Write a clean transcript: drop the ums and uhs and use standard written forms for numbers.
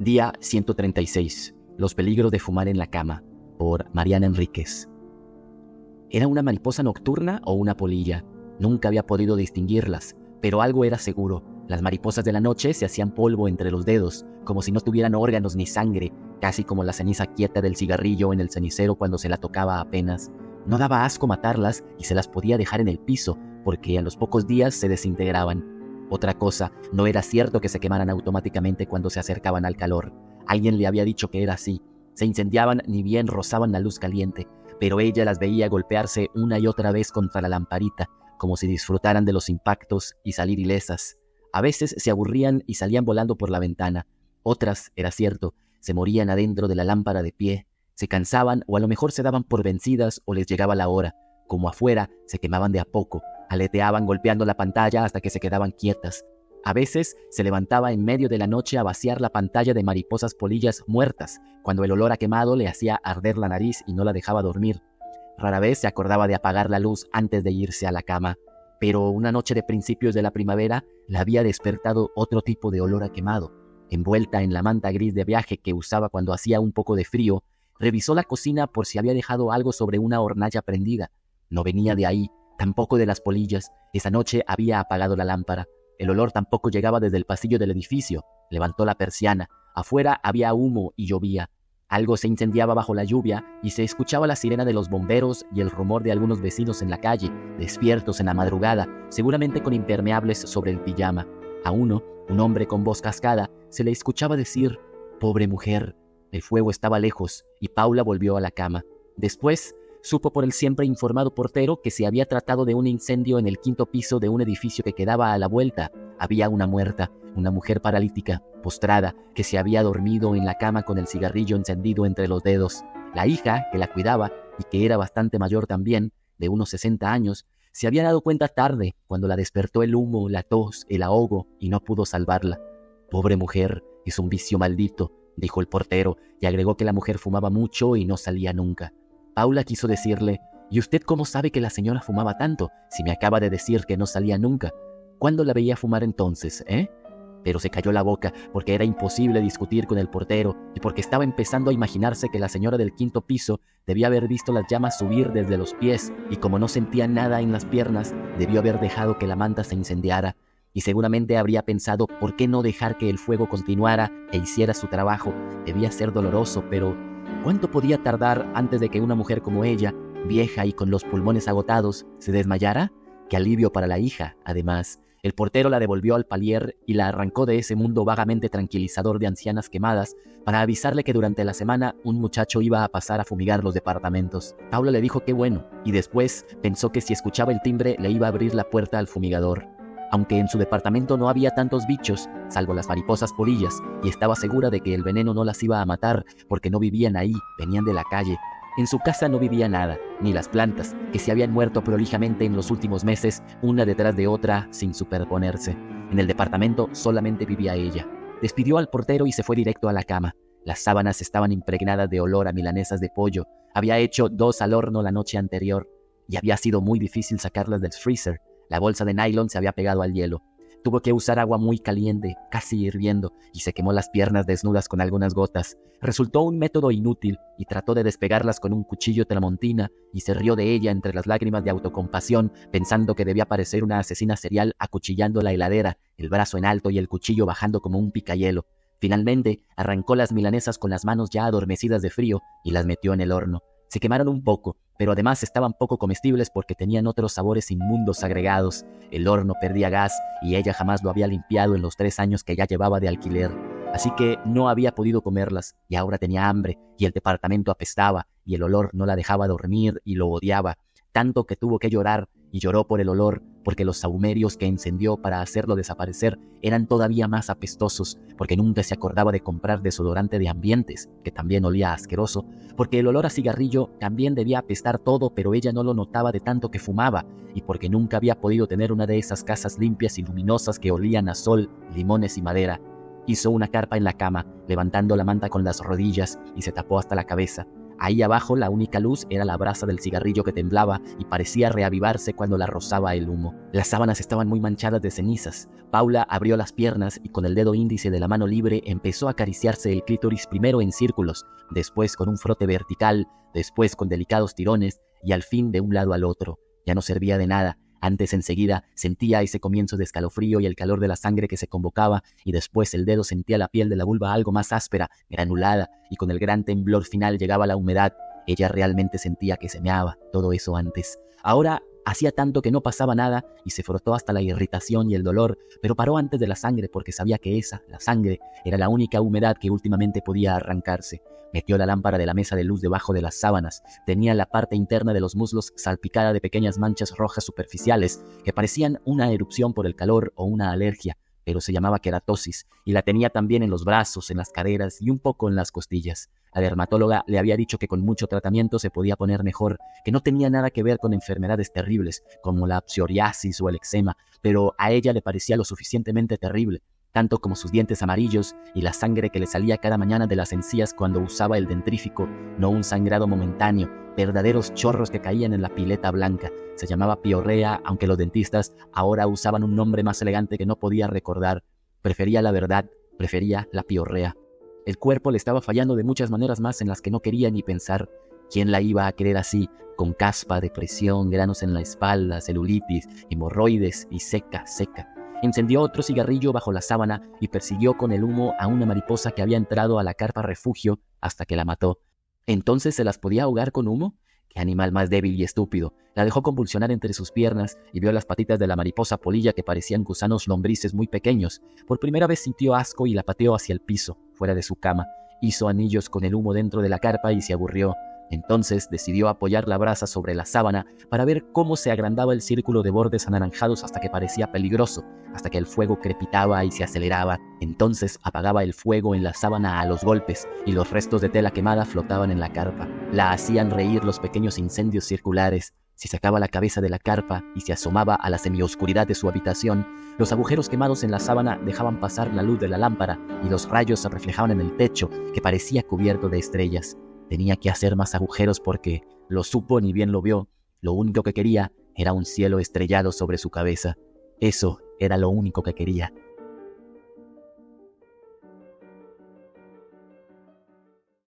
Día 136. Los peligros de fumar en la cama, por Mariana Enríquez. ¿Era una mariposa nocturna o una polilla? Nunca había podido distinguirlas, pero algo era seguro. Las mariposas de la noche se hacían polvo entre los dedos, como si no tuvieran órganos ni sangre, casi como la ceniza quieta del cigarrillo en el cenicero cuando se la tocaba apenas. No daba asco matarlas y se las podía dejar en el piso, porque a los pocos días se desintegraban. Otra cosa, no era cierto que se quemaran automáticamente cuando se acercaban al calor. Alguien le había dicho que era así. Se incendiaban ni bien rozaban la luz caliente, pero ella las veía golpearse una y otra vez contra la lamparita, como si disfrutaran de los impactos y salir ilesas. A veces se aburrían y salían volando por la ventana. Otras, era cierto, se morían adentro de la lámpara de pie. Se cansaban o a lo mejor se daban por vencidas o les llegaba la hora. Como afuera, se quemaban de a poco. Aleteaban golpeando la pantalla hasta que se quedaban quietas. A veces se levantaba en medio de la noche a vaciar la pantalla de mariposas polillas muertas, cuando el olor a quemado le hacía arder la nariz y no la dejaba dormir. Rara vez se acordaba de apagar la luz antes de irse a la cama, pero una noche de principios de la primavera la había despertado otro tipo de olor a quemado. Envuelta en la manta gris de viaje que usaba cuando hacía un poco de frío, revisó la cocina por si había dejado algo sobre una hornalla prendida. No venía de ahí. Tampoco de las polillas. Esa noche había apagado la lámpara. El olor tampoco llegaba desde el pasillo del edificio. Levantó la persiana. Afuera había humo y llovía. Algo se incendiaba bajo la lluvia y se escuchaba la sirena de los bomberos y el rumor de algunos vecinos en la calle, despiertos en la madrugada, seguramente con impermeables sobre el pijama. A uno, un hombre con voz cascada, se le escuchaba decir: «Pobre mujer». El fuego estaba lejos y Paula volvió a la cama. Después supo por el siempre informado portero que se había tratado de un incendio en el 5º piso de un edificio que quedaba a la vuelta. Había una muerta, una mujer paralítica, postrada, que se había dormido en la cama con el cigarrillo encendido entre los dedos. La hija, que la cuidaba, y que era bastante mayor también, de unos 60 años, se había dado cuenta tarde, cuando la despertó el humo, la tos, el ahogo, y no pudo salvarla. «Pobre mujer, es un vicio maldito», dijo el portero, y agregó que la mujer fumaba mucho y no salía nunca. Paula quiso decirle: «¿Y usted cómo sabe que la señora fumaba tanto, si me acaba de decir que no salía nunca? ¿Cuándo la veía fumar entonces, Pero se cayó la boca porque era imposible discutir con el portero y porque estaba empezando a imaginarse que la señora del 5º piso debía haber visto las llamas subir desde los pies y como no sentía nada en las piernas, debió haber dejado que la manta se incendiara. Y seguramente habría pensado por qué no dejar que el fuego continuara e hiciera su trabajo. Debía ser doloroso, pero ¿cuánto podía tardar antes de que una mujer como ella, vieja y con los pulmones agotados, se desmayara? ¡Qué alivio para la hija! Además, el portero la devolvió al palier y la arrancó de ese mundo vagamente tranquilizador de ancianas quemadas para avisarle que durante la semana un muchacho iba a pasar a fumigar los departamentos. Paula le dijo qué bueno, y después pensó que si escuchaba el timbre le iba a abrir la puerta al fumigador. Aunque en su departamento no había tantos bichos, salvo las mariposas polillas, y estaba segura de que el veneno no las iba a matar porque no vivían ahí, venían de la calle. En su casa no vivía nada, ni las plantas, que se habían muerto prolijamente en los últimos meses, una detrás de otra, sin superponerse. En el departamento solamente vivía ella. Despidió al portero y se fue directo a la cama. Las sábanas estaban impregnadas de olor a milanesas de pollo. Había hecho 2 al horno la noche anterior, y había sido muy difícil sacarlas del freezer. La bolsa de nylon se había pegado al hielo. Tuvo que usar agua muy caliente, casi hirviendo, y se quemó las piernas desnudas con algunas gotas. Resultó un método inútil y trató de despegarlas con un cuchillo tramontina y se rió de ella entre las lágrimas de autocompasión, pensando que debía parecer una asesina serial acuchillando la heladera, el brazo en alto y el cuchillo bajando como un picayelo. Finalmente, arrancó las milanesas con las manos ya adormecidas de frío y las metió en el horno. Se quemaron un poco, pero además estaban poco comestibles porque tenían otros sabores inmundos agregados. El horno perdía gas y ella jamás lo había limpiado en los 3 años que ya llevaba de alquiler. Así que no había podido comerlas y ahora tenía hambre y el departamento apestaba y el olor no la dejaba dormir y lo odiaba. Tanto que tuvo que llorar y lloró por el olor, porque los sahumerios que encendió para hacerlo desaparecer eran todavía más apestosos, porque nunca se acordaba de comprar desodorante de ambientes, que también olía asqueroso, porque el olor a cigarrillo también debía apestar todo, pero ella no lo notaba de tanto que fumaba, y porque nunca había podido tener una de esas casas limpias y luminosas que olían a sol, limones y madera. Hizo una carpa en la cama, levantando la manta con las rodillas, y se tapó hasta la cabeza. Ahí abajo la única luz era la brasa del cigarrillo que temblaba y parecía reavivarse cuando la rozaba el humo. Las sábanas estaban muy manchadas de cenizas. Paula abrió las piernas y con el dedo índice de la mano libre empezó a acariciarse el clítoris, primero en círculos, después con un frote vertical, después con delicados tirones y al fin de un lado al otro. Ya no servía de nada. Antes enseguida sentía ese comienzo de escalofrío y el calor de la sangre que se convocaba, y después el dedo sentía la piel de la vulva algo más áspera, granulada, y con el gran temblor final llegaba la humedad. Ella realmente sentía que se meaba, todo eso antes. Ahora hacía tanto que no pasaba nada y se frotó hasta la irritación y el dolor, pero paró antes de la sangre porque sabía que esa, la sangre, era la única humedad que últimamente podía arrancarse. Metió la lámpara de la mesa de luz debajo de las sábanas. Tenía la parte interna de los muslos salpicada de pequeñas manchas rojas superficiales que parecían una erupción por el calor o una alergia, pero se llamaba queratosis, y la tenía también en los brazos, en las caderas y un poco en las costillas. La dermatóloga le había dicho que con mucho tratamiento se podía poner mejor, que no tenía nada que ver con enfermedades terribles, como la psoriasis o el eczema, pero a ella le parecía lo suficientemente terrible, tanto como sus dientes amarillos y la sangre que le salía cada mañana de las encías cuando usaba el dentrífico, no un sangrado momentáneo, verdaderos chorros que caían en la pileta blanca. Se llamaba piorrea, aunque los dentistas ahora usaban un nombre más elegante que no podía recordar. Prefería la verdad, prefería la piorrea. El cuerpo le estaba fallando de muchas maneras más en las que no quería ni pensar. ¿Quién la iba a querer así, con caspa, depresión, granos en la espalda, celulitis, hemorroides y seca? Encendió otro cigarrillo bajo la sábana y persiguió con el humo a una mariposa que había entrado a la carpa refugio hasta que la mató. ¿Entonces se las podía ahogar con humo? ¡Qué animal más débil y estúpido! La dejó convulsionar entre sus piernas y vio las patitas de la mariposa polilla que parecían gusanos lombrices muy pequeños. Por primera vez sintió asco y la pateó hacia el piso, fuera de su cama. Hizo anillos con el humo dentro de la carpa y se aburrió. Entonces decidió apoyar la brasa sobre la sábana para ver cómo se agrandaba el círculo de bordes anaranjados hasta que parecía peligroso, hasta que el fuego crepitaba y se aceleraba. Entonces apagaba el fuego en la sábana a los golpes y los restos de tela quemada flotaban en la carpa. La hacían reír los pequeños incendios circulares. Si sacaba la cabeza de la carpa y se asomaba a la semioscuridad de su habitación, los agujeros quemados en la sábana dejaban pasar la luz de la lámpara y los rayos se reflejaban en el techo, que parecía cubierto de estrellas. Tenía que hacer más agujeros porque, lo supo ni bien lo vio, lo único que quería era un cielo estrellado sobre su cabeza. Eso era lo único que quería.